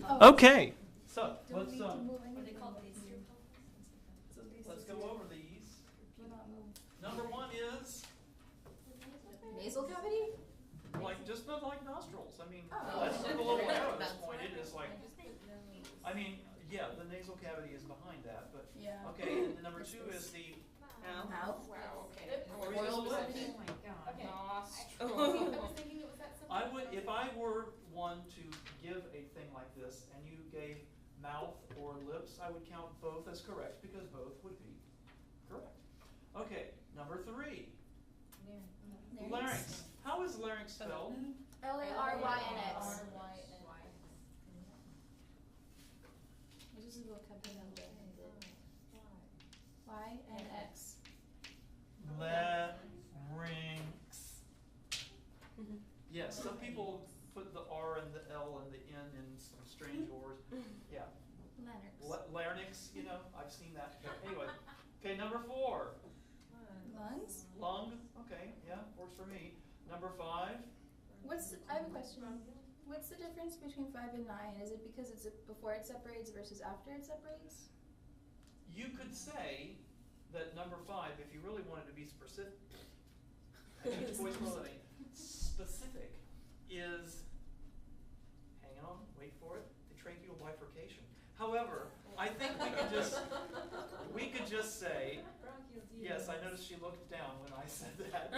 Okay, so let's What are they called? let's go over these. Number one is Nasal cavity? like just not like nostrils. I mean, Oh. let's move a little arrow at this point. It is like, I mean, yeah, the nasal cavity is behind that, but Yeah. okay. And then number two is the Mouth? Wow, okay. Or is it lips? Oh my god. Okay. Nostril. I was thinking it was that simple. I would, if I were one to give a thing like this, and you gave mouth or lips, I would count both as correct because both would be correct. Okay, number three, larynx. How is larynx spelled? L-A-R-Y-N-X. Y-N-X. Larynx. Yes, some people put the R and the L and the N in some strange words. Yeah. Larynx, you know, I've seen that. Anyway, okay, number four. Lungs? Lung, okay, yeah, works for me. Number five. I have a question. What's the difference between 5 and 9? Is it because it's before it separates versus after it separates? You could say that number five, if you really wanted to be specific, specific is, hang on, wait for it, the tracheal bifurcation. However, I think we could just say, yes, I noticed she looked down when I said that.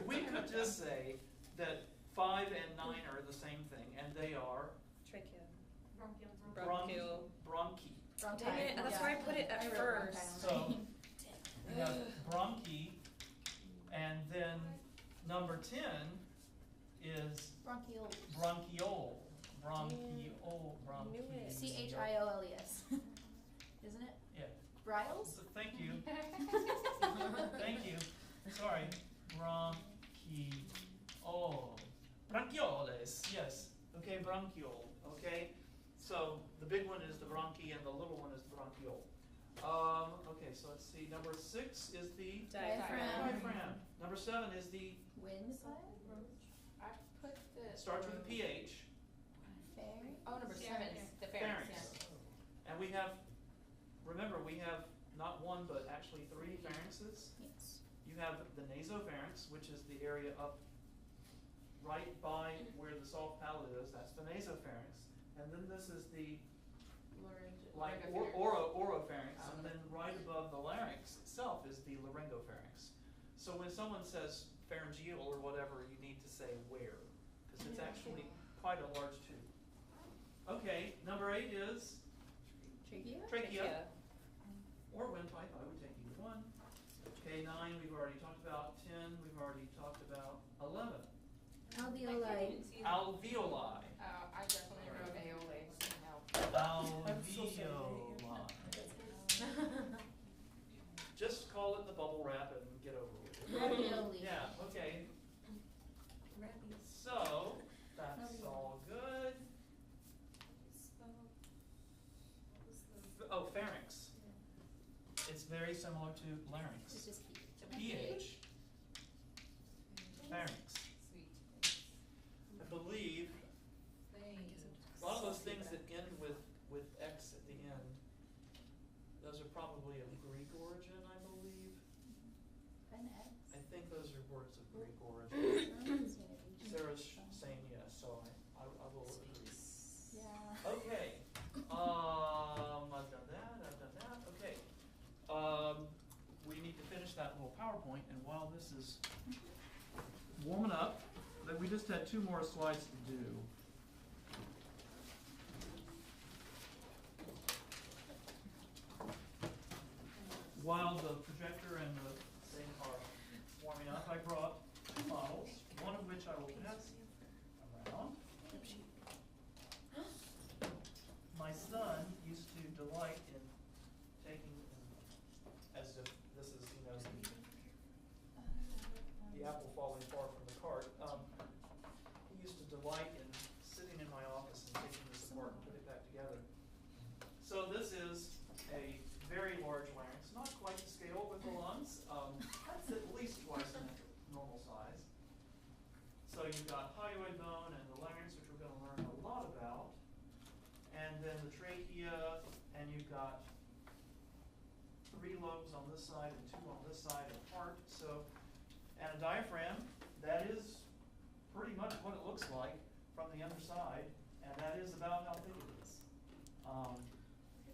We could just say that 5 and 9 are the same thing, and they are Bronchial. bronchi. Dang it, that's where I put it at first. So we have bronchi, and then number 10 is Bronchioles. bronchiole. C-H-I-O-L-E-S. Isn't it? Yeah. Briles? So thank you. Thank you. Sorry. Bronchiole. Bronchioles. Yes. Okay. Bronchiole. Okay. So the big one is the bronchi, and the little one is the bronchiole. Okay. So let's see. Number 6 is the diaphragm. Number 7 is the Wind side? I put the. starts with a PH. Pharynx? Oh, number 7 is the Pharynx. pharynx. And we have, remember, we have not one but actually 3 pharynxes. Yes. You have the nasopharynx, which is the area up right by where the soft palate is. That's the nasopharynx. And then this is the oropharynx, and then right above the larynx itself is the laryngopharynx. So when someone says pharyngeal or whatever, you need to say where, because it's actually quite a large tube. Okay, number 8 is trachea. Or windpipe, I would take either one. Okay, 9 we've already talked about. 10 we've already talked about. 11. Alveoli. Alveoli. I definitely wrote aeole. Alveoli. Just call it the bubble wrap and get over with it. Ravioli. Yeah, okay. So, that's all good. Oh, pharynx. It's very similar to larynx. It's just PH. Pharynx. I believe a lot of those things that end with X at the end, those are probably of Greek origin, I believe. An X. I think those are words of Greek origin. Sarah's saying yes, so I will agree. Yeah. Okay. I've done that. Okay. We need to finish that little PowerPoint, and while this is warming up, we just had 2 more slides to do. While the projector and the thing are warming up, I brought 2 models, one of which I will pass around. My son used to delight in taking, as if this is, you know, the apple falling far from the cart. He used to delight in sitting in my office and taking this apart and putting it back together. So this is a very large larynx, not quite to scale with the lungs. That's at least twice the normal size. So you've got hyoid bone and the larynx, which we're going to learn a lot about. and then the trachea, and you've got 3 lobes on this side and 2 on this side, and heart. So, and a diaphragm, that is pretty much what it looks like from the underside, and that is about how big it is.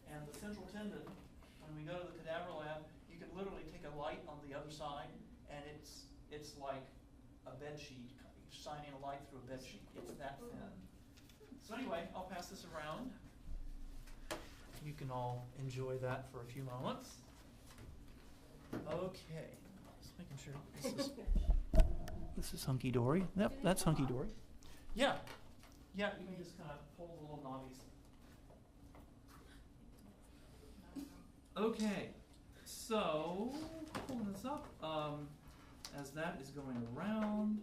And the central tendon, when we go to the cadaver lab, you can literally take a light on the other side, and it's like a bed sheet, shining a light through a bed sheet. It's that thin. So anyway, I'll pass this around. You can all enjoy that for a few moments. Okay, just making sure this is hunky dory. Yep, that's hunky dory. Yeah, you can just kind of pull the little knobbies. Okay, so pulling this up, as that is going around.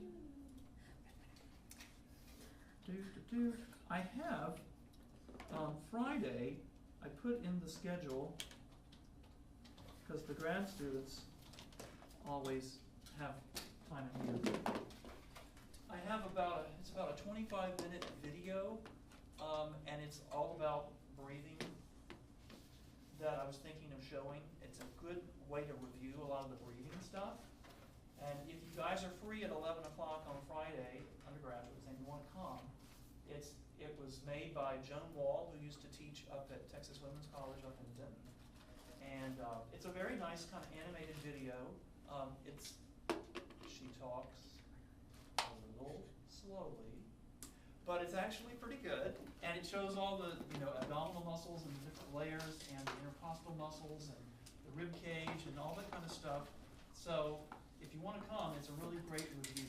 I have on Friday, I put in the schedule, because the grad students always have time in here. I have it's about a 25-minute video, and it's all about breathing that I was thinking of showing. It's a good way to review a lot of the breathing stuff. And if you guys are free at 11 o'clock on Friday, undergraduates, and you want to come, it was made by Joan Wall, who used to teach up at Texas Women's College up in Denton. And it's a very nice kind of animated video. She talks a little slowly, but it's actually pretty good. And it shows all the abdominal muscles and the different layers, and the intercostal muscles, and the rib cage, and all that kind of stuff. So if you want to come, it's a really great review.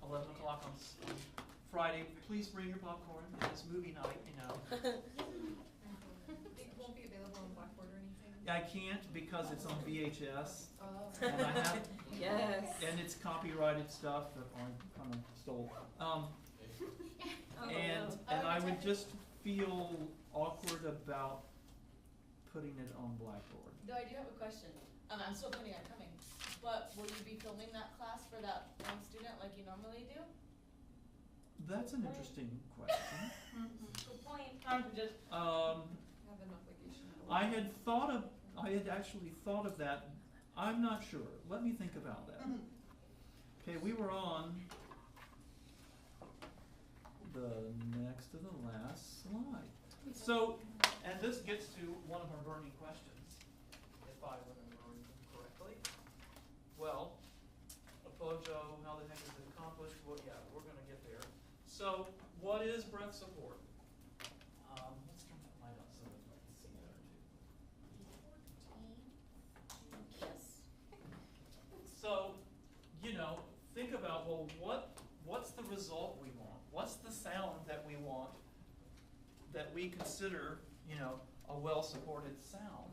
11 o'clock on Friday. Please bring your popcorn. It's movie night, It won't be available on Blackboard or anything? I can't because it's on VHS. Oh. And I have, Yes. and it's copyrighted stuff that I kind of stole. And I would just feel awkward about putting it on Blackboard. No, I do have a question. I'm still planning on coming, but will you be filming that class for that one student like you normally do? That's an interesting question. Good point. I'm just. Have an obligation. I had actually thought of that. I'm not sure. Let me think about that. Okay, we were on the next to the last slide. So, and this gets to one of our burning questions, if I remember correctly. Well, Apojo, how the heck is it accomplished? Well, yeah, we're going to get there. So, what is breath support? Let's turn that light on so that I can see better too. Yes. So, think about, well, what's the result we want? What's the sound that we want that we consider, a well-supported sound?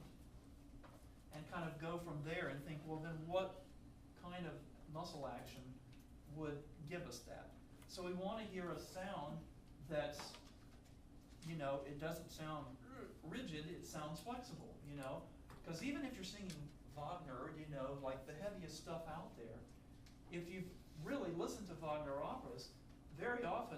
And kind of go from there and think, well, then what kind of muscle action would give us that? So we want to hear a sound that's, it doesn't sound rigid, it sounds flexible, because even if you're singing Wagner, like the heaviest stuff out there, if you've really listened to Wagner operas, very often,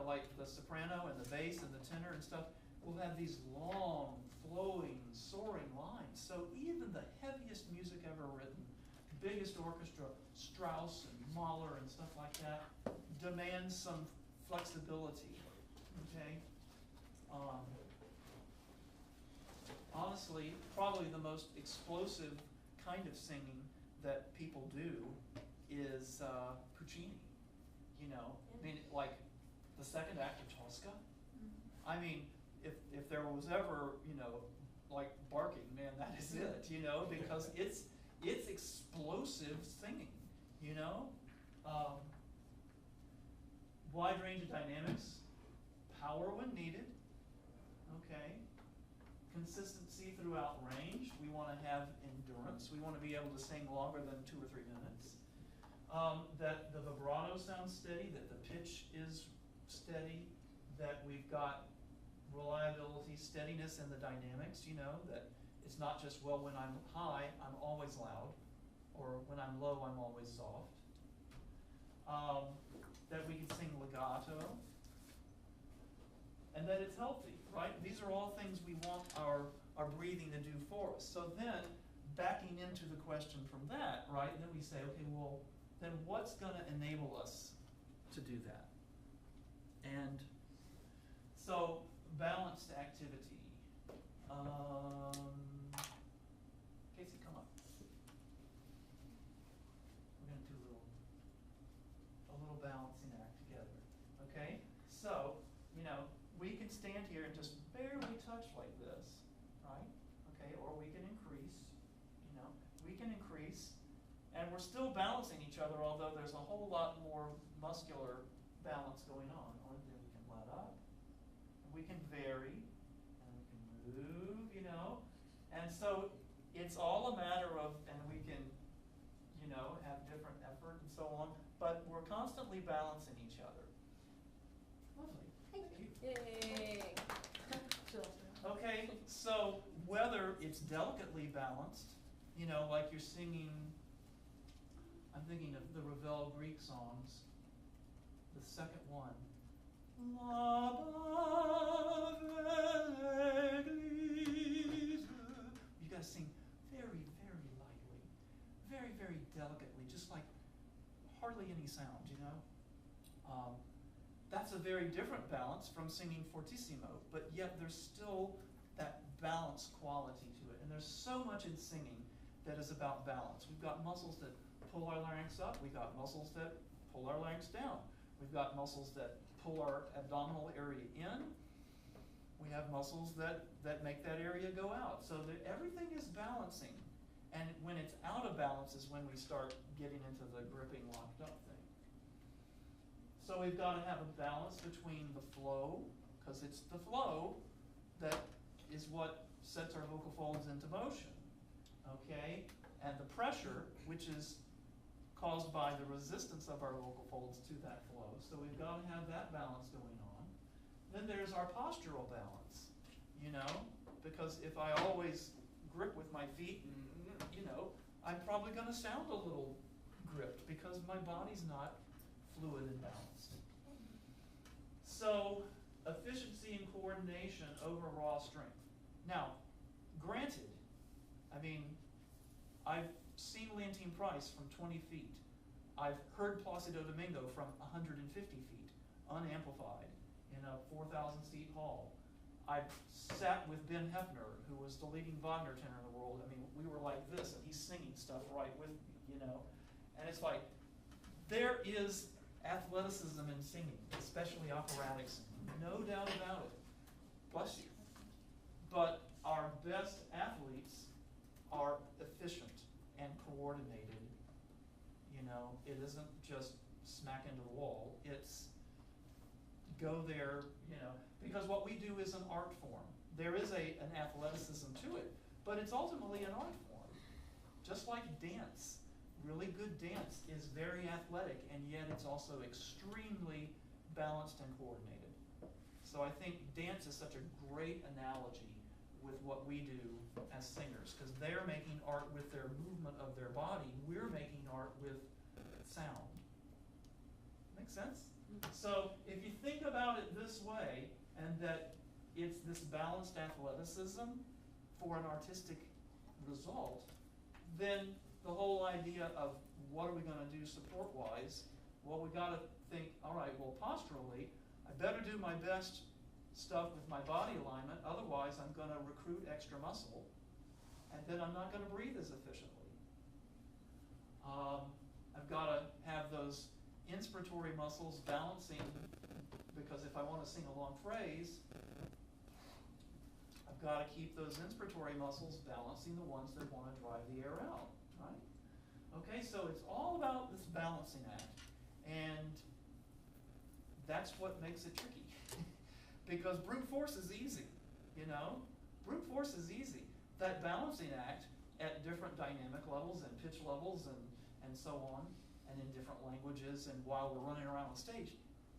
like the soprano and the bass and the tenor and stuff will have these long, flowing, soaring lines. So even the heaviest music ever written, biggest orchestra, Strauss and Mahler and stuff like that, demands some flexibility, okay? Honestly, probably the most explosive kind of singing that people do is Puccini, I mean, like the second act of Tosca. I mean, if there was ever, like barking, man, that is it, because it's explosive singing, wide range of dynamics, power when needed, okay, consistency throughout range. We want to have endurance. We want to be able to sing longer than 2 or 3 minutes. That the vibrato sounds steady, that the pitch is steady, that we've got reliability, steadiness in the dynamics, that it's not just, well, when I'm high, I'm always loud, or when I'm low, I'm always soft. That we can sing legato, and that it's healthy, right? These are all things we want our breathing to do for us. So then, backing into the question from that, right, and then we say, okay, well, then what's going to enable us to do that? And so, balanced activity. Casey, come up. We're going to do a little balancing act together, okay? So, we can stand here and just barely touch like this, right? Okay, or we can increase, we can increase, and we're still balancing each other, although there's a whole lot more muscular balance going on. Or then we can let up, and we can vary, and we can move, and so it's all a matter of, and we can, have different effort and so on, but we're constantly balancing each other. Lovely. Thank you. Yay. Okay, so whether it's delicately balanced, like you're singing, I'm thinking of the Ravel Greek songs, the second one. La belle église. You gotta sing very, very lightly, very, very delicately, just like hardly any sound, That's a very different balance from singing fortissimo, but yet there's still that balanced quality to it. And there's so much in singing that is about balance. We've got muscles that pull our larynx up. We've got muscles that pull our larynx down. We've got muscles that pull our abdominal area in. We have muscles that make that area go out. So that everything is balancing. And when it's out of balance is when we start getting into the gripping, locked up thing. So we've got to have a balance between the flow, because it's the flow that is what sets our vocal folds into motion, okay? And the pressure, which is caused by the resistance of our vocal folds to that flow. So we've got to have that balance going on. Then there's our postural balance, because if I always grip with my feet, I'm probably going to sound a little gripped because my body's not fluid and balanced. So, efficiency and coordination over raw strength. Now, granted, I've seen Leontine Price from 20 feet. I've heard Placido Domingo from 150 feet, unamplified, in a 4,000-seat hall. I've sat with Ben Hefner, who was the leading Wagner tenor in the world. We were like this, and he's singing stuff right with me, And it's like, there is athleticism in singing, especially operatic singing, no doubt about it. Bless you. But our best athletes are efficient and coordinated. It isn't just smack into the wall. It's go there, because what we do is an art form. There is an athleticism to it, but it's ultimately an art form. Just like dance. Really good dance is very athletic, and yet it's also extremely balanced and coordinated. So I think dance is such a great analogy with what we do as singers, because they're making art with their movement of their body. We're making art with sound. Make sense? So if you think about it this way, and that it's this balanced athleticism for an artistic result, then the whole idea of what are we going to do support-wise, well, we got to think, all right, well, posturally, I better do my best stuff with my body alignment, otherwise I'm going to recruit extra muscle, and then I'm not going to breathe as efficiently. I've got to have those inspiratory muscles balancing, because if I want to sing a long phrase, I've got to keep those inspiratory muscles balancing the ones that want to drive the air out, right? Okay, so it's all about this balancing act, and that's what makes it tricky. Because brute force is easy, Brute force is easy. That balancing act at different dynamic levels and pitch levels and so on, and in different languages, and while we're running around the stage,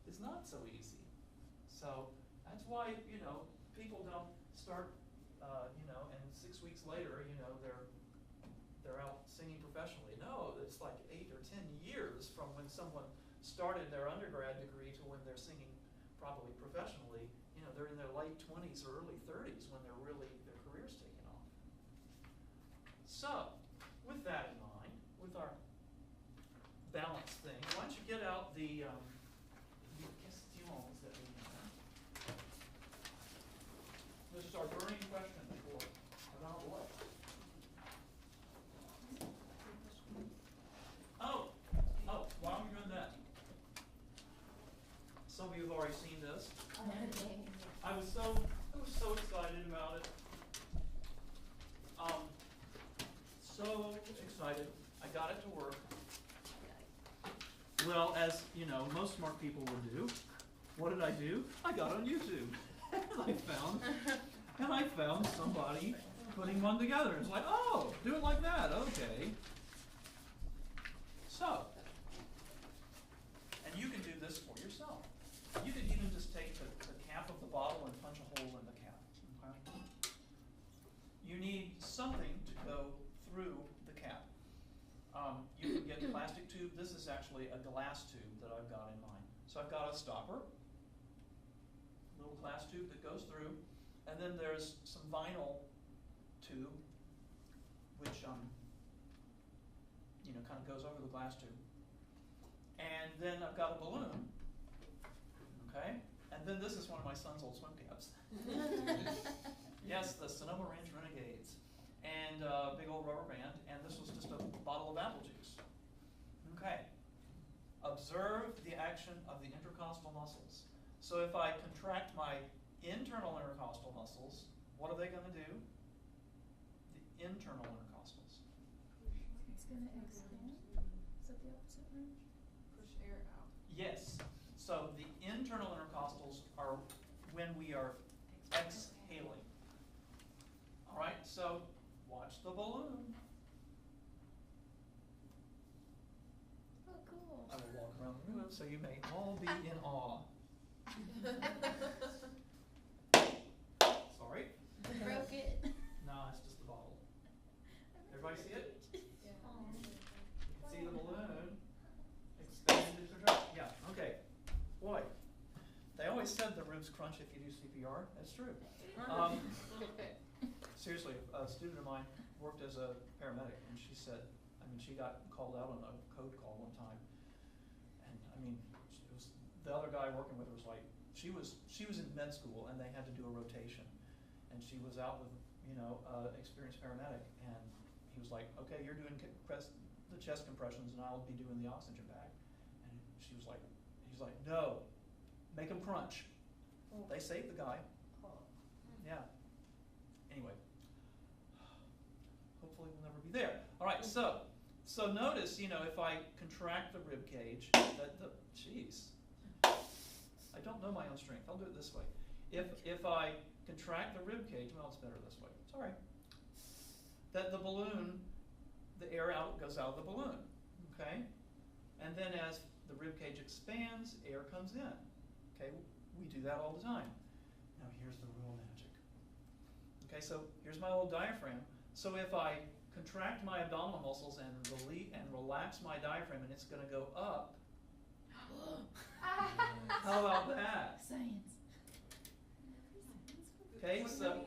is not so easy. So that's why, people don't start, and 6 weeks later, they're out singing professionally. No, it's like 8 or 10 years from when someone started their undergrad degree to when they're singing probably professionally. they're in their late 20s or early 30s when they're really, their career's taking off. So, with that in mind, with our balance thing, why don't you get out the questions that we have. This is our burning question for about what? While I'm doing that, some of you have already seen this. I was so excited about it. So excited. I got it to work. Well, as you know, most smart people would do. What did I do? I got on YouTube. and I found somebody putting one together. It's like, oh, do it like that. Okay. So, and you can do this for yourself. You can even just take the cap of the bottle and punch a hole in the cap. Okay? You need something to go through the cap. You can get a plastic tube. This is actually a glass tube that I've got in mind. So I've got a stopper, little glass tube that goes through, and then there's some vinyl tube, which kind of goes over the glass tube. And then I've got a balloon, okay? And then this is one of my son's old swim caps. Yes, the Sonoma Ranch Renegades. And a big old rubber band, and this was just a bottle of apple juice. Okay. Observe the action of the intercostal muscles. So if I contract my internal intercostal muscles, what are they going to do? The internal intercostals. It's going to expand. Is that the opposite one? Push air out. Yes. So the internal intercostals are when we are exhaling. All right, so watch the balloon. Oh, cool. I will walk around the room so you may all be in awe. Sorry? Broke it. No, it's just the bottle. Everybody see it? Yeah. You can see the balloon expanded to drop. Yeah, okay. Boy, they always said the ribs crunch if you do CPR. That's true. Seriously, a student of mine worked as a paramedic, and she said, she got called out on a code call one time, and it was, the other guy working with her was like, she was in med school, and they had to do a rotation, and she was out with, experienced paramedic, and he was like, okay, you're doing the chest compressions, and I'll be doing the oxygen bag, and he's like, no, make them crunch. They saved the guy. Yeah. Anyway, hopefully we'll never be there. All right, so notice, if I contract the rib cage, I don't know my own strength. I'll do it this way. If I contract the rib cage, well, it's better this way. Sorry. That the balloon, the air goes out of the balloon, okay? And then as the rib cage expands, air comes in, okay? We do that all the time. Now here's the real magic. Okay, so here's my old diaphragm. So if I contract my abdominal muscles and relax my diaphragm, and it's going to go up. How about that? Science. Okay, so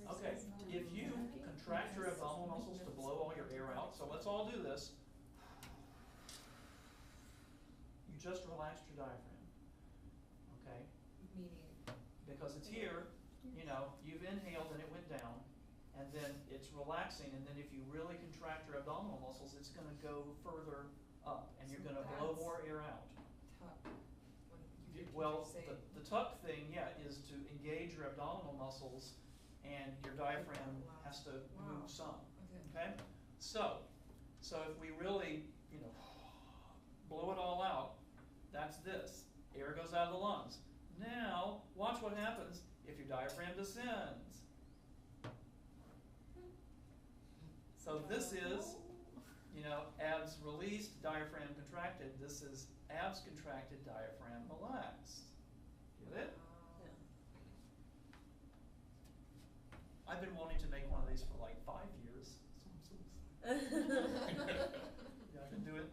okay, if you contract your abdominal muscles to blow all your air out, so let's all do this. You just relaxed your diaphragm. Okay? Meaning? Because it's here, you've inhaled and it went down, and then it's relaxing, and then if you really contract your abdominal muscles, it's going to go further up, and you're going to blow more air out. Well, the tuck thing, is to engage your abdominal muscles, and your diaphragm has to move some. Okay? So if we really, blow it all out, that's this. Air goes out of the lungs. Now, watch what happens if your diaphragm descends. So this is, abs released, diaphragm contracted. This is abs contracted, diaphragm relaxed. Get it? I've been wanting to make one of these for like 5 years. So I'm so excited. Yeah, I've been doing.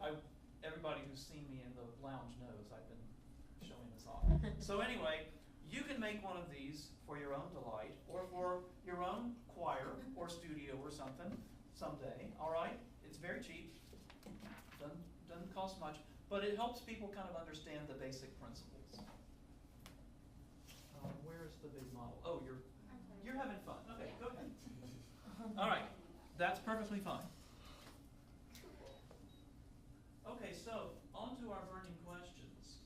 everybody who's seen me in the lounge knows I've been showing this off. So anyway, you can make one of these for your own delight or for your own choir or studio or something someday, all right? It's very cheap, doesn't cost much, but it helps people kind of understand the basic principles. Where's the big model? Oh, you're having fun. Okay, go ahead. All right, that's perfectly fine. Okay, so on to our burning questions.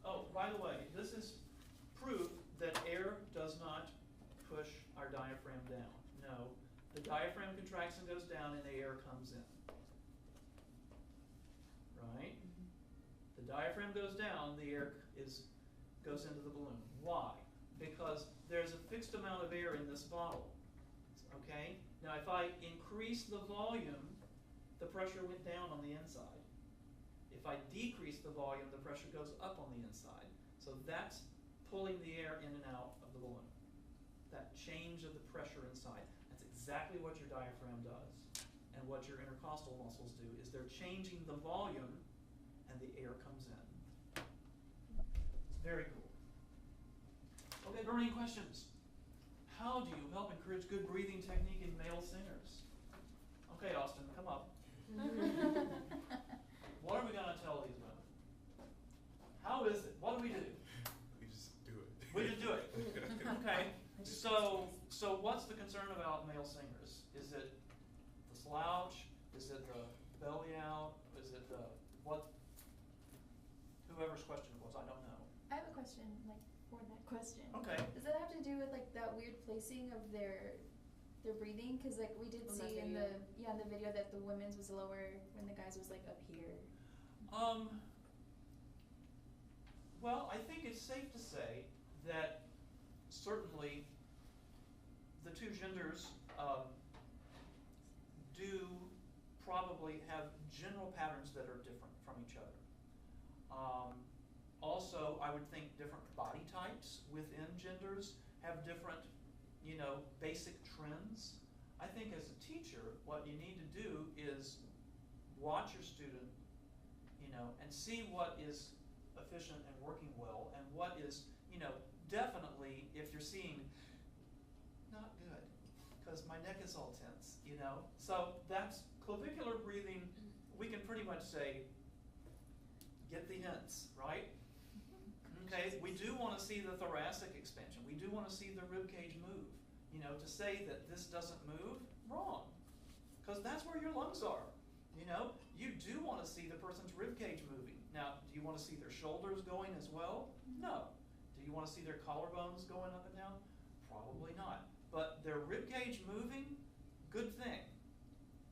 Oh, by the way, this is proof that air does not push our diaphragm down. No, the diaphragm contracts and goes down and the air comes in. Right? The diaphragm goes down, the air goes into the balloon. Why? Because there's a fixed amount of air in this bottle. Okay? Now if I increase the volume, the pressure went down on the inside. If I decrease the volume, the pressure goes up on the inside. So that's pulling the air in and out of the balloon. That change of the pressure inside. That's exactly what your diaphragm does. And what your intercostal muscles do is they're changing the volume and the air comes in. It's very cool. Okay, burning questions. How do you help encourage good breathing technique in male singers? Okay, Austin, come up. What are we going to tell these women? How is it? What do we do? We just do it. We just do it. Okay. So what's the concern about male singers? Is it the slouch? Is it the belly out? Is it the what? Whoever's question it was, I don't know. I have a question, like, for that question. Okay. Does that have to do with, like, that weird placing of their breathing? Because, like, we did see in the video that the women's was lower when the guys was, like, up here. Well, I think it's safe to say that certainly the two genders do probably have general patterns that are different from each other. Also, I would think different body types within genders have different, basic trends. I think as a teacher, what you need to do is watch your student, and see what is efficient and working well, and what is, definitely, if you're seeing, not good, because my neck is all tense, So that's clavicular breathing. We can pretty much say, get the hints, right? Okay, we do want to see the thoracic expansion. We do want to see the rib cage move. To say that this doesn't move, wrong. Because that's where your lungs are. You do want to see the person's rib cage moving. Now, do you want to see their shoulders going as well? No. Do you want to see their collarbones going up and down? Probably not. But their rib cage moving, good thing.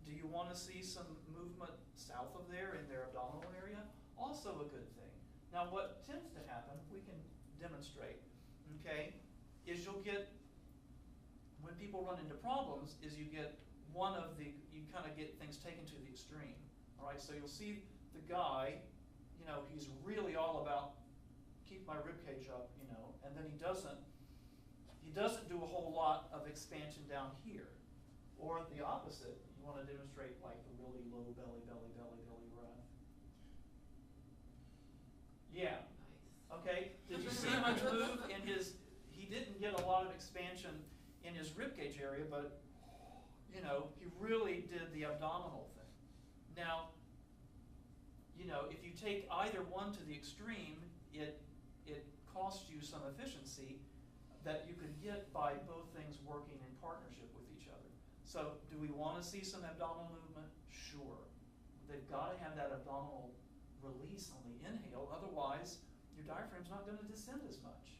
Do you want to see some movement south of there in their abdominal area? Also a good thing. Now, what tends to happen, we can demonstrate, okay, is you'll get, when people run into problems, is you get you kind of get things taken to the extreme. All right, so you'll see the guy, he's really all about keep my rib cage up, and then he doesn't do a whole lot of expansion down here. Or the opposite, you want to demonstrate like the really low belly breath. Yeah. Okay. Did you see much move in his? He didn't get a lot of expansion in his ribcage area, but he really did the abdominal thing. Now, if you take either one to the extreme, it costs you some efficiency that you could get by both things working in partnership with each other. So, do we want to see some abdominal movement? Sure. They've got to have that abdominal release on the inhale, otherwise your diaphragm's not going to descend as much.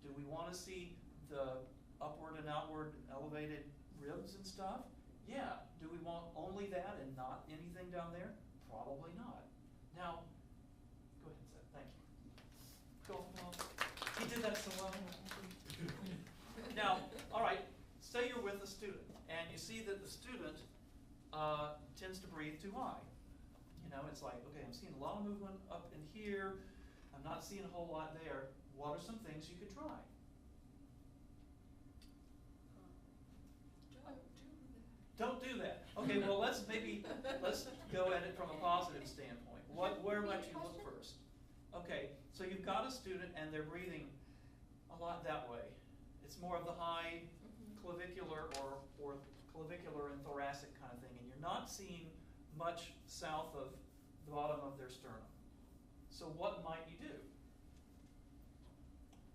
Do we want to see the upward and outward elevated ribs and stuff? Yeah. Do we want only that and not anything down there? Probably not. Now, go ahead and say thank you. Cool. Well, he did that so well. Now, all right, say you're with a student and you see that the student tends to breathe too high. It's like, okay, I'm seeing a lot of movement up in here. I'm not seeing a whole lot there. What are some things you could try? Don't do that. Don't do that. Okay, well, let's go at it from a positive standpoint. Where might you look first? Okay, so you've got a student and they're breathing a lot that way. It's more of the high clavicular or clavicular and thoracic kind of thing, and you're not seeing much south of the bottom of their sternum. So what might you do?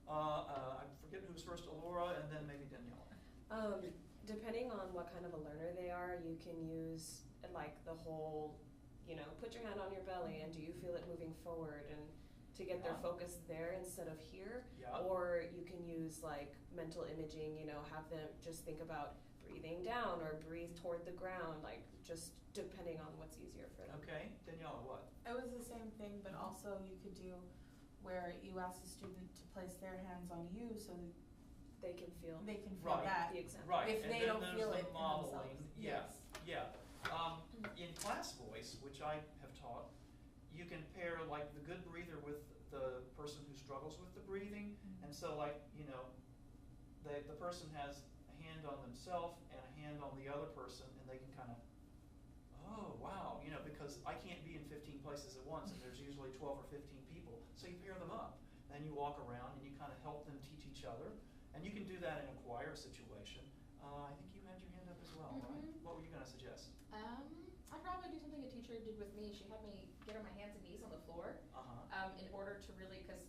I forget who's first, Alora, and then maybe Daniela. Depending on what kind of a learner they are, you can use like the whole, put your hand on your belly and do you feel it moving forward, and to get their focus there instead of here. Yeah. Or you can use like mental imaging, have them just think about breathing down or breathe toward the ground, like just depending on what's easier for them. Okay, Daniela, what? It was the same thing, but also you could do where you ask the student to place their hands on you so that They can feel they can feel Right. that. the example. Right, If and they then don't there's feel the it modeling. themselves. Yeah, Yes. yeah. In class voice, which I have taught, you can pair like the good breather with the person who struggles with the breathing, and so like, the person has a hand on themselves and a hand on the other person, and they can kind of, oh wow, because I can't be in 15 places at once, and there's usually 12 or 15 people, so you pair them up. Then you walk around and you kind of help them teach each other, and you can do that in a choir situation. I think you had your hand up as well, right? What were you going to suggest? I'd probably do something a teacher did with me. She had me get on my hands and knees on the floor, in order to really, because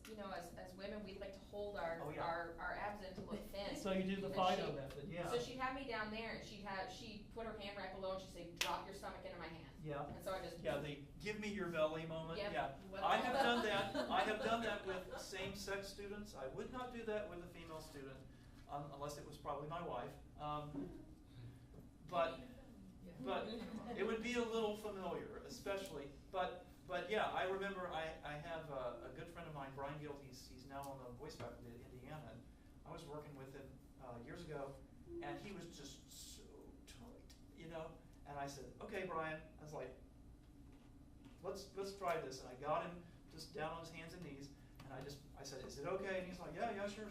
as women we like to hold our abs in to look thin. So you do the And Fido she- method, yeah. So she'd have me down there, and she'd put her hand right below, and she'd say, "Drop your stomach into my hand." Yeah. And so I just The give me your belly moment. Yep. Yeah. Well- I have done that. I have done that with same-sex students. I would not do that with a female student, unless it was probably my wife. But it would be a little familiar, especially. But yeah, I remember I have a good friend of mine, Brian Guild. He's now on the voice faculty at Indiana. And I was working with him years ago, and he was just so tight, And I said, "Okay, Brian." I was like, "Let's try this." And I got him just down on his hands and knees, and I said, "Is it okay?" And he's like, "Yeah, sure.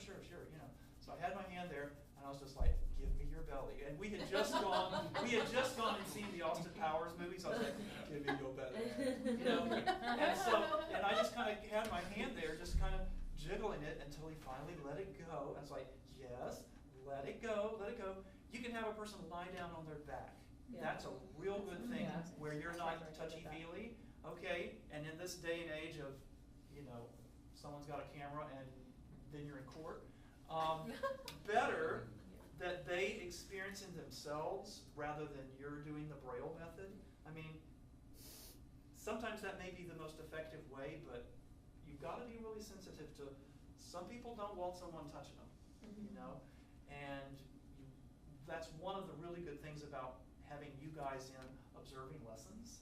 So I had my hand there, and I was just like, "Give me your belly." And we had just gone and seen the Austin Powers movie, so I was like, "Give me your belly," And I just kind of had my hand there, just kind of jiggling it until he finally let it go. And I was like, "Yes, let it go. You can have a person lie down on their back. Yeah. That's a real good thing Yeah. where you're That's not right, touchy-feely, okay? And in this day and age of, someone's got a camera and then you're in court, better that they experience it themselves rather than you're doing the Braille method. I mean, sometimes that may be the most effective way, but you've got to be really sensitive to, some people don't want someone touching them, and that's one of the really good things about having you guys in observing lessons,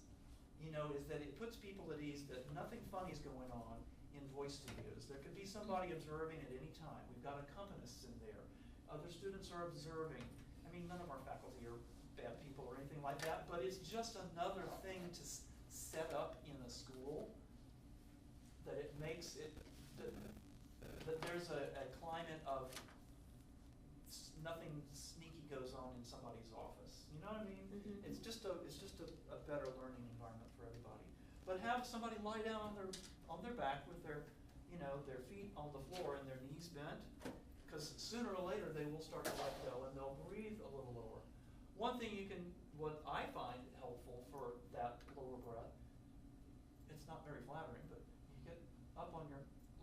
is that it puts people at ease that nothing funny is going on in voice studios. There could be somebody observing at any time. We've got accompanists in there. Other students are observing. I mean, none of our faculty are bad people or anything like that, but it's just another thing to set up in a school that it makes it, that there's a climate of nothing sneaky goes on in somebody's office. You know what I mean? It's just a better learning environment for everybody. But have somebody lie down on their back with their feet on the floor and their knees bent, because sooner or later they will start to let go and they'll breathe a little lower. One thing what I find helpful for that lower breath, it's not very flattering, but you get up on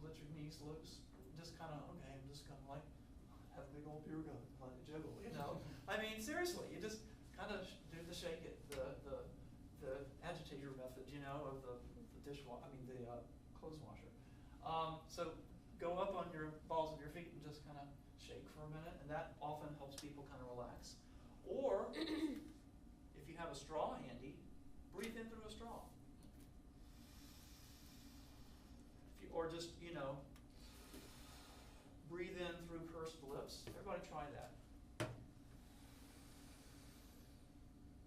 let your knees loose, just kind of, okay, I'm just going to like have a big old beer gun, let it jiggle, I mean, seriously, you just kind of do the shake it, the agitator method, of the clothes washer. So go up on your balls of your feet and just kind of shake for a minute, and that often helps people kind of relax. Or if you have a straw handy, breathe in through a straw. Or just, breathe in through pursed lips. Everybody try that.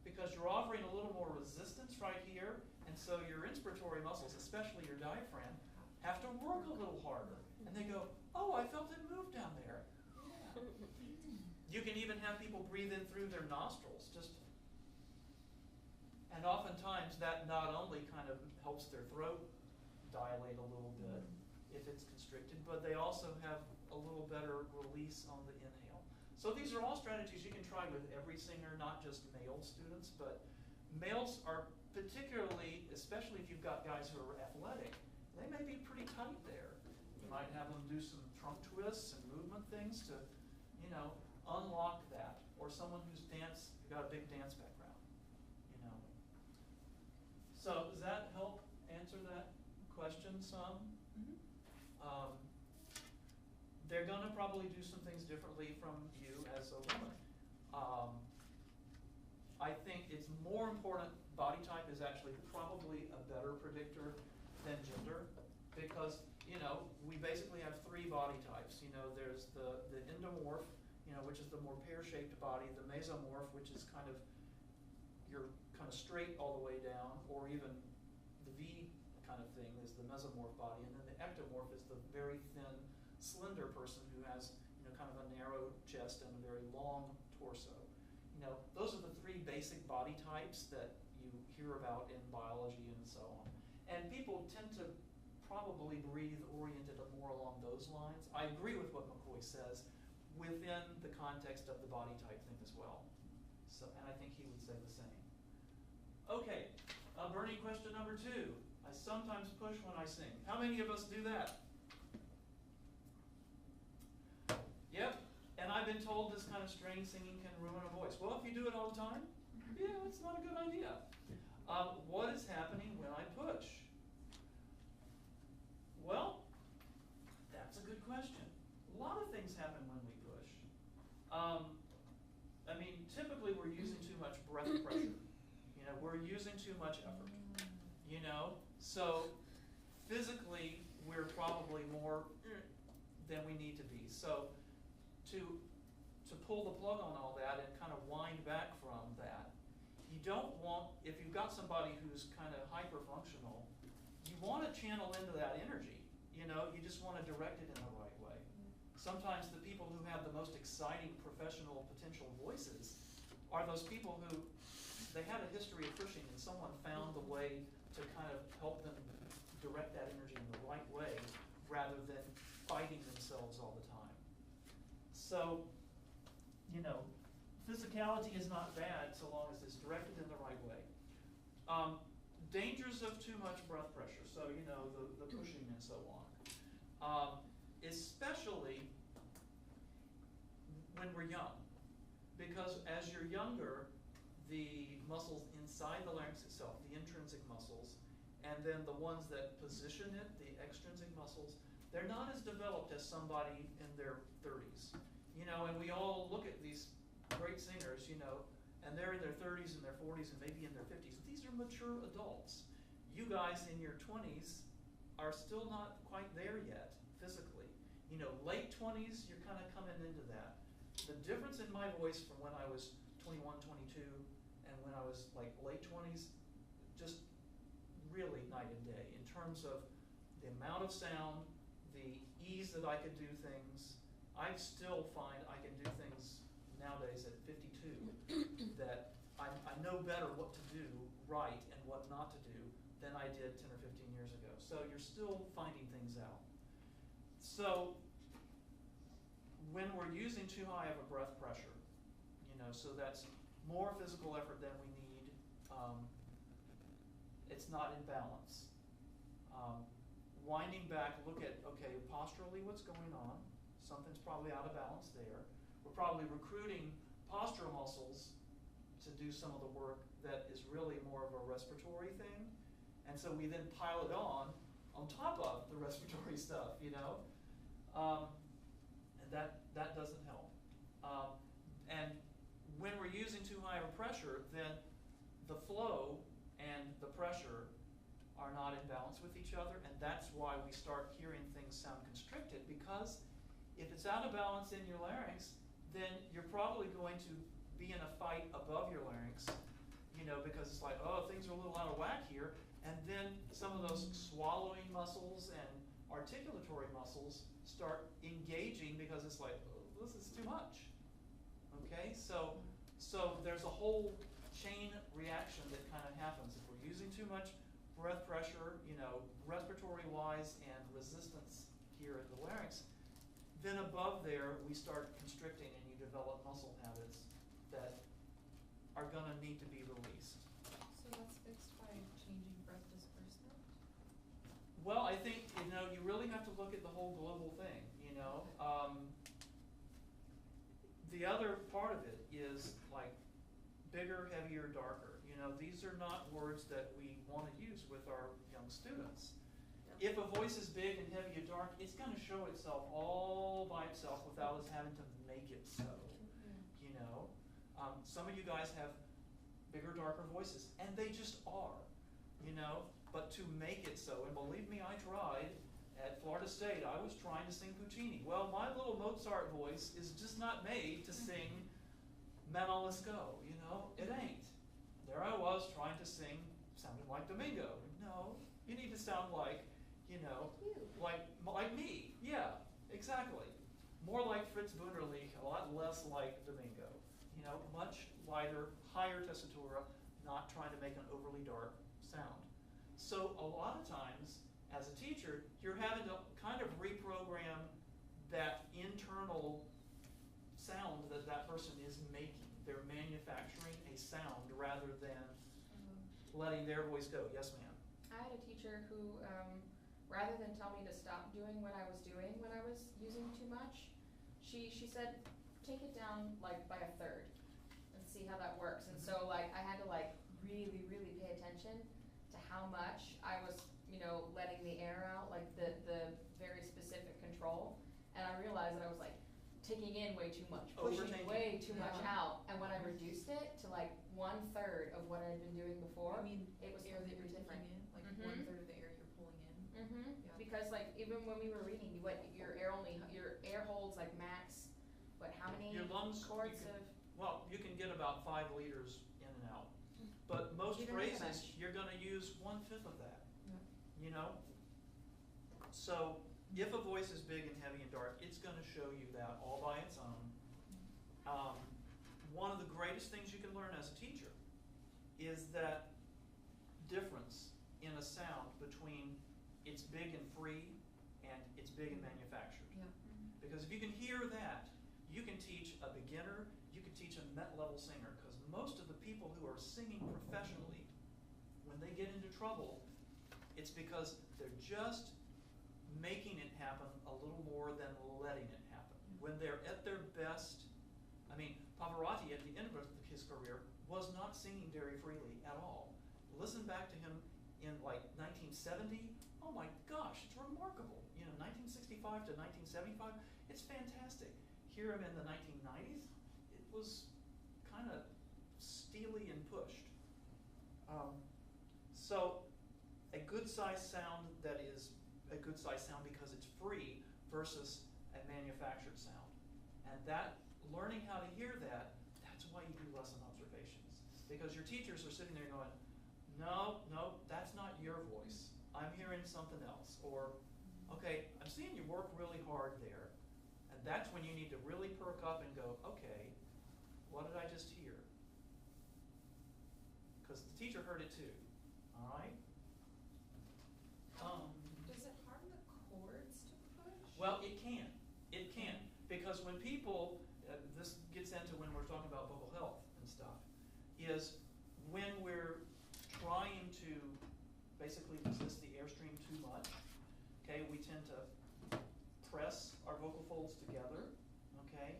Because you're offering a little more resistance right here, and so your inspiratory muscles, especially your diaphragm, have to work a little harder. And they go, "Oh, I felt it move down there." Yeah. You can even have people breathe in through their nostrils. Just And oftentimes that not only kind of helps their throat dilate a little bit if it's constricted, but they also have a little better release on the inhale. So these are all strategies you can try with every singer, not just male students, but males are particularly, especially if you've got guys who are athletic, they may be pretty tight there. You might have them do some trunk twists and movement things to, you know, unlock that. Or someone who's got a big dance background, you know. So does that help answer that question some? They're gonna probably do some things differently from you as a woman. I think it's more important, body type is actually probably a better predictor than gender, because, you know, we basically have three body types. You know, there's the endomorph, you know, which is the more pear-shaped body, the mesomorph, which is kind of, you're kind of straight all the way down, or even the V kind of thing is the mesomorph body, and then the ectomorph is the very thin, slender person who has, you know, kind of a narrow chest and a very long torso. You know, those are the three basic body types that you hear about in biology and so on. And people tend to probably breathe oriented more along those lines. I agree with what McCoy says within the context of the body type thing as well. So, and I think he would say the same. Okay, burning question number 2. I sometimes push when I sing. How many of us do that? Yep, and I've been told this kind of strained singing can ruin a voice. Well, if you do it all the time, yeah, it's not a good idea. What is happening when I push? Well, that's a good question. A lot of things happen when we push. I mean, typically we're using too much breath pressure. You know, we're using too much effort. You know, so physically we're probably more than we need to be. So to pull the plug on all that and kind of wind back from that, you don't want, if you've got somebody who's kind of hyper-functional, you want to channel into that energy. You know, you just want to direct it in the right way. Sometimes the people who have the most exciting professional potential voices are those people who, they had a history of pushing and someone found the way to kind of help them direct that energy in the right way rather than fighting themselves all the time. So, you know, physicality is not bad so long as it's directed in the right way. Dangers of too much breath pressure, so, you know, the pushing and so on. Especially when we're young, because as you're younger, the muscles inside the larynx itself, the intrinsic muscles, and then the ones that position it, the extrinsic muscles, they're not as developed as somebody in their 30s. You know, and we all look at these great singers, you know, and they're in their 30s and their 40s and maybe in their 50s. These are mature adults. You guys in your 20s are still not quite there yet, physically. You know, late 20s, you're kind of coming into that. The difference in my voice from when I was 21, 22, and when I was like late 20s, just really night and day in terms of the amount of sound, the ease that I could do things. I still find I can do things nowadays at 52 that I know better what to do right and what not to do than I did 10 or 15 years ago. So you're still finding things out. So when we're using too high of a breath pressure, you know, so that's more physical effort than we need, it's not in balance. Winding back, look at, okay, posturally what's going on? Something's probably out of balance there. We're probably recruiting postural muscles to do some of the work that is really more of a respiratory thing. And so we then pile it on top of the respiratory stuff, you know? And that doesn't help. And when we're using too high of a pressure, then the flow and the pressure are not in balance with each other, and that's why we start hearing things sound constricted, because if it's out of balance in your larynx, then you're probably going to be in a fight above your larynx, you know, because it's like, oh, things are a little out of whack here, and then some of those swallowing muscles and articulatory muscles start engaging because it's like, oh, this is too much. Okay, so there's a whole chain reaction that kind of happens. If we're using too much breath pressure, respiratory-wise and resistance here in the larynx, then above there we start constricting and you develop muscle habits that are going to need to be released. So that's fixed by changing breath disbursement? Well, I think, you really have to look at the whole global thing, The other part of it is like bigger, heavier, darker. These are not words that we want to use with our young students. If a voice is big and heavy and dark, it's going to show itself all by itself without us having to make it so. Some of you guys have bigger, darker voices, and they just are. But to make it so, and believe me, I tried. At Florida State, I was trying to sing Puccini. Well, my little Mozart voice is just not made to sing Men on Let's Go, It ain't. There I was trying to sing, sounding like Domingo. No, you need to sound like, like me. Yeah, exactly. More like Fritz Wunderlich, a lot less like Domingo. Much lighter, higher tessitura, not trying to make an overly dark sound. So a lot of times, as a teacher, you're having to kind of reprogram that internal sound that that person is making. They're manufacturing a sound rather than letting their voice go. Yes, ma'am? I had a teacher who, rather than tell me to stop doing what I was doing when I was using too much, she said, take it down like by a third and see how that works. And so I had to really, really pay attention to how much I was letting the air out, like the very specific control. And I realized that I was taking in way too much, pushing way too much out. And when I reduced it to 1/3 of what I had been doing before, it was air that completely you're different. taking in, 1/3 of the air you're pulling in. Yeah. Because even when we were reading, your air holds max, how many Your lungs, quarts of? Well, you can get about 5 liters in and out. But most Even phrases, you're going to use 1/5 of that. So if a voice is big and heavy and dark, it's going to show you that all by its own. One of the greatest things you can learn as a teacher is that difference in a sound between it's big and free and it's big and manufactured. Yeah. Because if you can hear that, you can teach a beginner, you can teach a Met-level singer, because most of the people who are singing professionally, when they get into trouble, it's because they're just making it happen a little more than letting it happen. When they're at their best, Pavarotti at the end of his career was not singing very freely at all. Listen back to him in 1970, oh my gosh, it's remarkable. 1965 to 1975, it's fantastic. Hear him in the 1990s, it was kind of steely and pushed. So a good size sound that is a good size sound because it's free versus a manufactured sound. And that, learning how to hear that, that's why you do lesson observations. Because your teachers are sitting there going, no, that's not your voice. I'm hearing something else. Or, okay, I'm seeing you work really hard there. And that's when you need to really perk up and go, okay, what did I just hear? Because the teacher heard it too. All right? Does it harm the chords to push? Well, it can. It can. Because when people, this gets into when we're talking about vocal health and stuff, is when we're trying to basically resist the airstream too much, okay, we tend to press our vocal folds together, okay?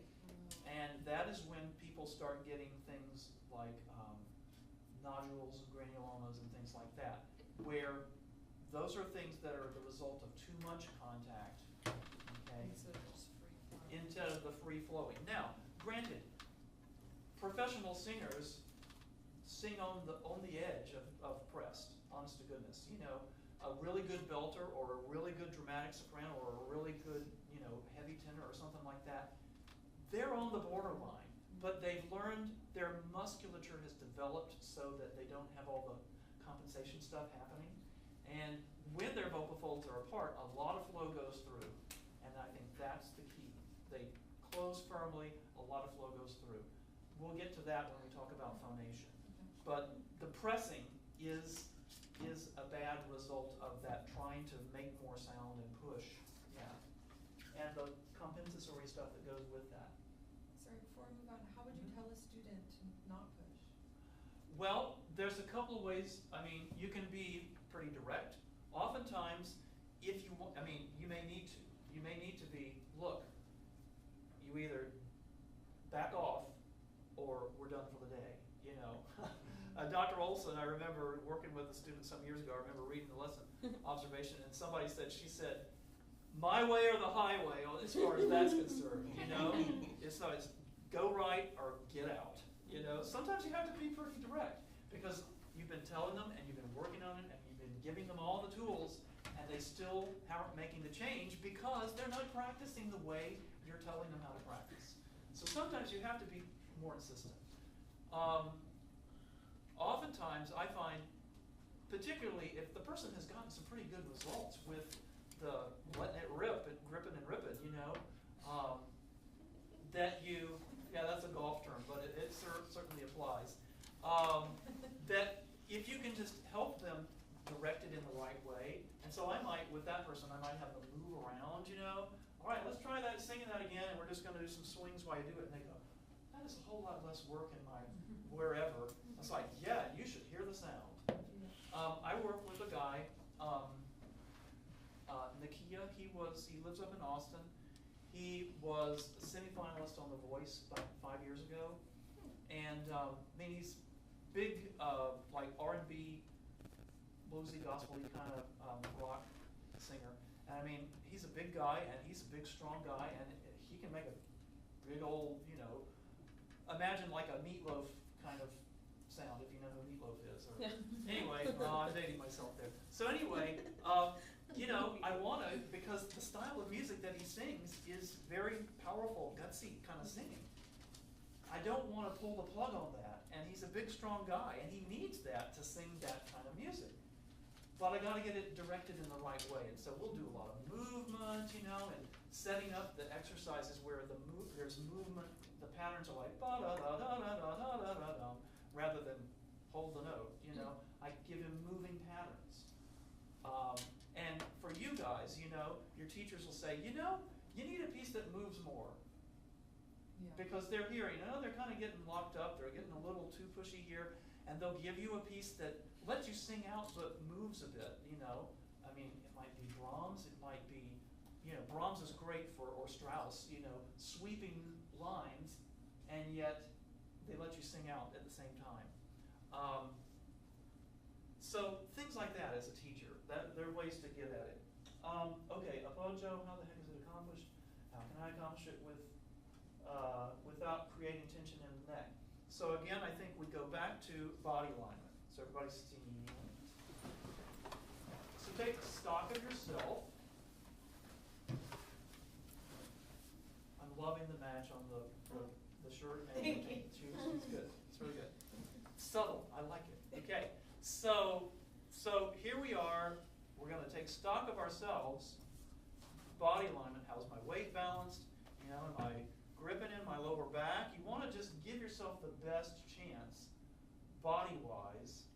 And that is when people start getting things like nodules and granulomas and things like that, where those are things that are the result of too much contact, okay? Instead of the free flowing. Now, granted, professional singers sing on the edge of pressed, honest to goodness. A really good belter or a really good dramatic soprano or a really good, heavy tenor or something like that, they're on the borderline, but they've learned, their musculature has developed so that they don't have all the compensation stuff happening. And when their vocal folds are apart, a lot of flow goes through. And I think that's the key. They close firmly, a lot of flow goes through. We'll get to that when we talk about phonation. but the pressing is a bad result of that trying to make more sound and push, yeah. And the compensatory stuff that goes with that. Sorry, before we move on, how would you tell a student to not push? Well, there's a couple of ways. I mean, you can be pretty direct. Oftentimes, if you want, I mean, you may need to. You may need to be, look, you either back off or we're done for the day, you know. Dr. Olson, I remember working with a student some years ago. I remember reading the lesson observation, and somebody said, she said, my way or the highway, as far as that's concerned, you know. It's go right or get out, you know. Sometimes you have to be pretty direct because you've been telling them and you've been working on it and you've been giving them all the tools, and they still aren't making the change because they're not practicing the way you're telling them how to practice. So sometimes you have to be more insistent. Oftentimes I find, particularly if the person has gotten some pretty good results with the letting it rip and gripping and ripping, you know, that you, yeah, that's a golf term, but it certainly applies. That if you can just help them direct it in the right way, and so I might, with that person, I might have them move around, you know. All right, let's try that, singing that again, and we're just going to do some swings while you do it. And they go, that is a whole lot less work in my wherever. It's like, yeah, you should hear the sound. I work with a guy, Nakia. He lives up in Austin. He was a semifinalist on The Voice about 5 years ago, and I mean, he's big, like R&B, bluesy, gospel-y kind of rock singer. And I mean, he's a big guy, and he's a big, strong guy, and he can make a big old, you know, imagine like a Meatloaf kind of sound, if you know who Meatloaf is. Or, anyway, I'm dating myself there. So anyway, you know, I want to, because the style of music that he sings is very powerful, gutsy kind of singing. I don't want to pull the plug on that, and he's a big, strong guy, and he needs that to sing that kind of music. But I got to get it directed in the right way, and so we'll do a lot of movement, you know, and setting up the exercises where there's movement. The patterns are like ba da da da da da da da da da, rather than hold the note, you know. I give him moving patterns. And for you guys, you know, your teachers will say, you know, you need a piece that moves more. Yeah. Because they're hearing, you know, they're kind of getting locked up, they're getting a little too pushy here, and they'll give you a piece that lets you sing out but moves a bit, you know. I mean, it might be Brahms, it might be, you know, Brahms is great for, or Strauss, you know, sweeping lines, and yet they let you sing out at the same time. So things like that as a teacher, there are ways to get at it. Okay, Apojo, how the heck is it accomplished? How can I accomplish it without creating tension in the neck? So again, I think we go back to body alignment. So everybody's seeing it. So take stock of yourself. I'm loving the match on the shirt and the shoes. It's good. It's really good. Subtle. I like it. Okay. So here we are. We're going to take stock of ourselves. Body alignment. How's my weight balanced? You know, am I gripping in my lower back? You want to just give yourself the best chance, body-wise.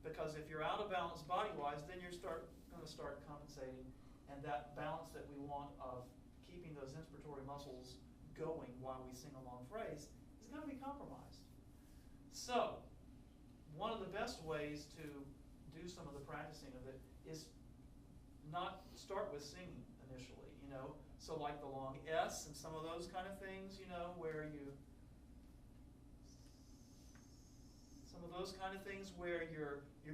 Because if you're out of balance body-wise, then you're going to start compensating, and that balance that we want of keeping those inspiratory muscles going while we sing a long phrase is going to be compromised. So, one of the best ways to do some of the practicing of it is not start with singing initially, you know. So like the long S and some of those kind of things, you know, where you're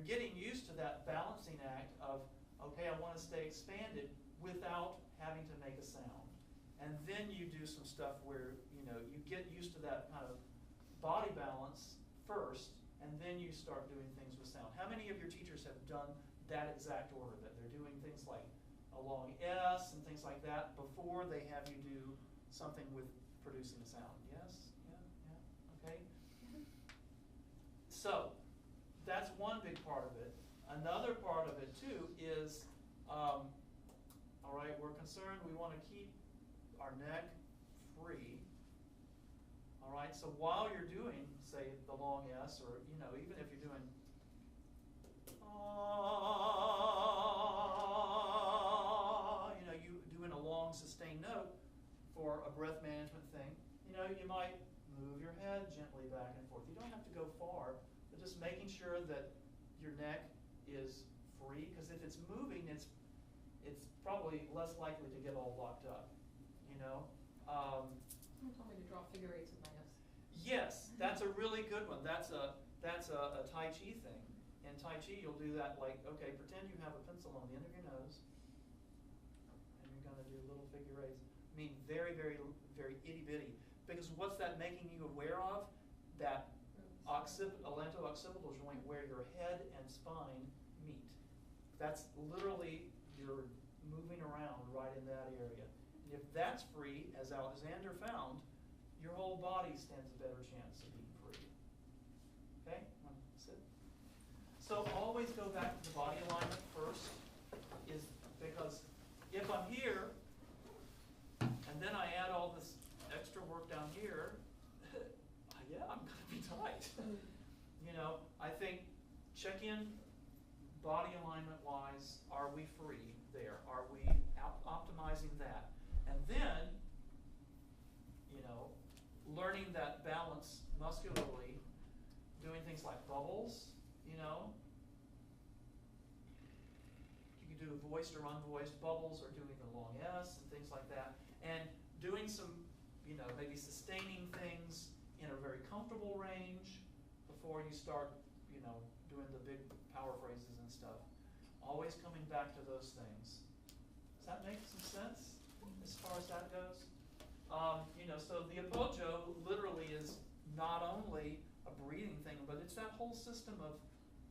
getting used to that balancing act of, okay, I want to stay expanded without having to make a sound. And then you do some stuff where, you know, you get used to that kind of body balance first, and then you start doing things with sound. How many of your teachers have done that exact order, that they're doing things like a long S and things like that before they have you do something with producing a sound? Yes? Yeah? Okay? So, that's one big part of it. Another part of it, too, is, all right, we're concerned we want to keep our neck free. All right, so while you're doing, say, the long S, or, you know, even if you're doing, you know, you doing a long sustained note for a breath management thing, you know, you might move your head gently back and forth. You don't have to go far, but just making sure that your neck is free, because if it's moving, it's probably less likely to get all locked up, you know. Someone told me to draw figure eights with my nose. Yes, that's a really good one. That's a Tai Chi thing. In Tai Chi, you'll do that like, okay, pretend you have a pencil on the end of your nose, and you're going to do little figure eights. I mean, very, very, very itty bitty. Because what's that making you aware of? That alento-occipital joint where your head and spine meet. That's literally your moving around right in that area. And if that's free, as Alexander found, your whole body stands a better chance of being free. Okay? Sit. So always go back to the body alignment first, is because if I'm here, and then I add all this extra work down here, yeah, I'm going to be tight. You know, I think check in body alignment wise, are we free there? Are we optimizing that? And then, you know, learning that balance muscularly, doing things like bubbles, you know. You can do voiced or unvoiced bubbles, or doing the long S and things like that. And doing some, you know, maybe sustaining things in a very comfortable range before you start, you know, doing the big power phrases and stuff. Always coming back to those things. Does that make some sense as far as that goes? You know, so the appoggio literally is not only a breathing thing, but it's that whole system of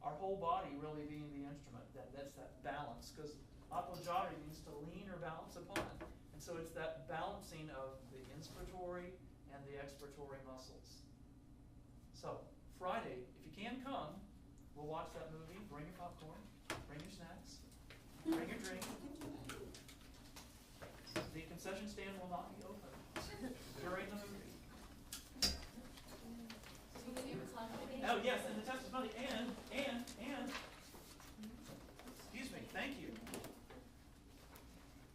our whole body really being the instrument. That's that balance, because appoggiare means to lean or balance upon. And so it's that balancing of the inspiratory and the expiratory muscles. So Friday, if you can come, we'll watch that movie. Bring your popcorn, bring your snacks, bring your drink. The concession stand will not be open during the movie. Oh yes, and the testimony, and, excuse me, thank you.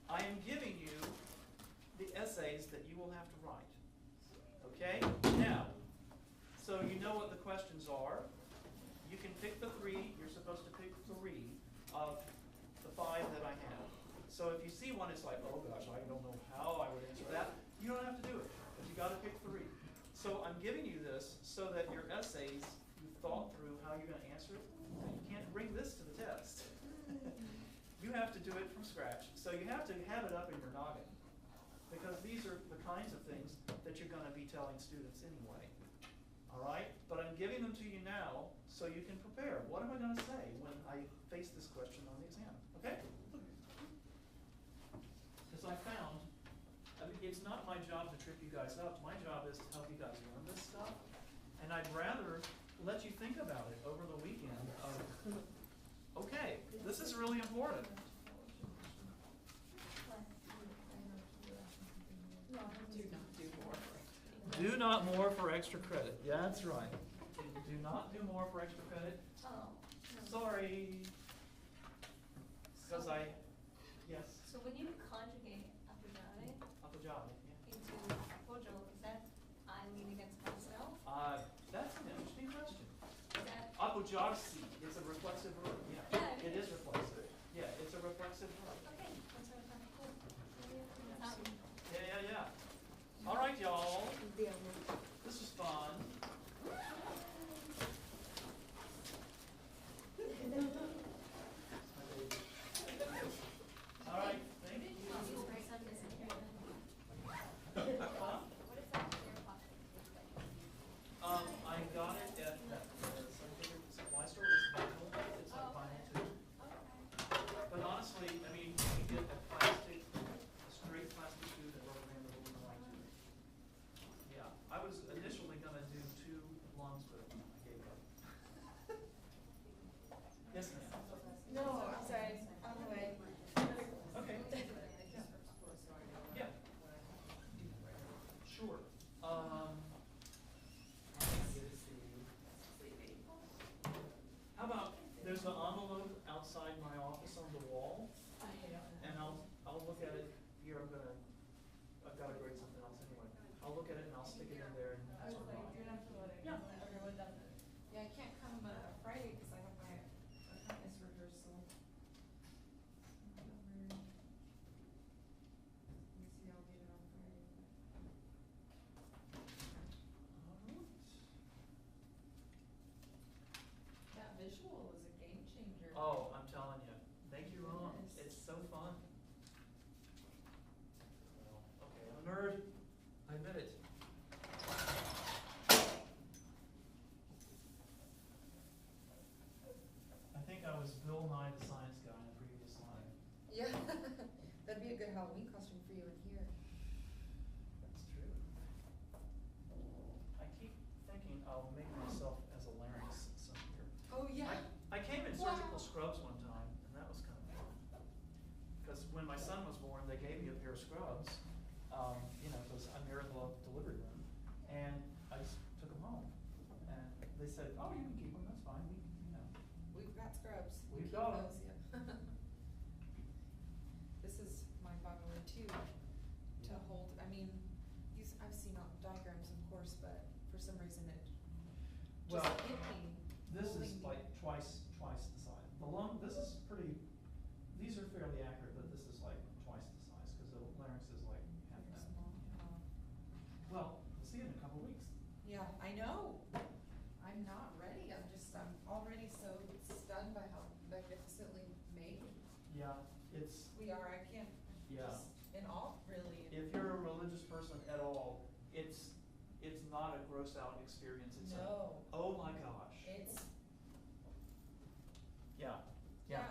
I am giving you the essays that you will have to write. Okay? Now, so you know what the questions are. You can pick the 3. You're supposed to pick 3 of the 5 that I have. So if you see one, it's like, oh gosh, I don't know how I would answer that. You don't have to do it, but you got to pick 3. So I'm giving you this so that your essays, you've thought through how you're going to answer it. You can't bring this to the test. You have to do it from scratch. So you have to have it up in your noggin, because these are the kinds of things that you're going to be telling students anyway. All right? But I'm giving them to you now so you can prepare. What am I going to say when I face this question on the exam? Okay? Because I found, I mean, it's not my job to trip you guys up. My job is to help you guys learn this stuff. And I'd rather let you think about it over the weekend of, okay, this is really important. Do not more for extra credit. Yeah, that's right. Do not do more for extra credit. Oh. Sorry. Because yes. So when you conjugate appoggiare Appoggiare, yeah. into appoggio, is that I lean against myself? That's an interesting question. Is that Appoggiarsi, it's a reflexive verb. Yeah, Yeah, it is reflexive. Yeah, it's a reflexive verb. okay? That's what I thought. Cool. Yeah. All right, y'all. This was fun. All right, thank you. What is that in your pocket? I got it at that scientific supply store. It's manual. It's like I'll look at it, here I've gotta grade something else anyway. I'll look at it and I'll stick it in there and I that's was what like, I'll you're do. not supposed to. Yeah. Everyone does it. Yeah, I can't come Friday because I have my apprentice rehearsal. Let me see, I'll get it on Friday. Alright. That visual is a game changer. Oh, I'm telling you, thank you, Ron, Yes. it's so fun. Well, okay, I'm a nerd, I admit it. I think I was Bill Nye the Science Guy in a previous life. Yeah, that'd be a good Halloween costume for you in here. That's true. I keep thinking I'll make myself as a larynx some year. Oh, yeah. I came in Wow. surgical scrubs one time, and that was kind of fun. Because when my son was born, they gave me a pair of scrubs, because I'm here in the delivery room, and I just took them home. And they said, oh, you can keep them, that's fine, We've got scrubs. We've Keep got 'em. those, yeah. This is mind-boggling too, to hold, I mean, I've seen all diagrams, of course, but for some reason it just Well, hit me. this is holding like twice the size. The lung, this is pretty, these are fairly accurate, but this is like twice the size, because the larynx is like half Very that. small. Yeah. Well, we'll see it in a couple of weeks. Yeah, I know. I'm not ready. I'm already so stunned by how magnificently made Yeah, it's, we are. I can't, yeah. just in awe, really. If you're a religious person at all, it's not a gross out experience. It's No. oh my gosh. It's, Yeah. yeah,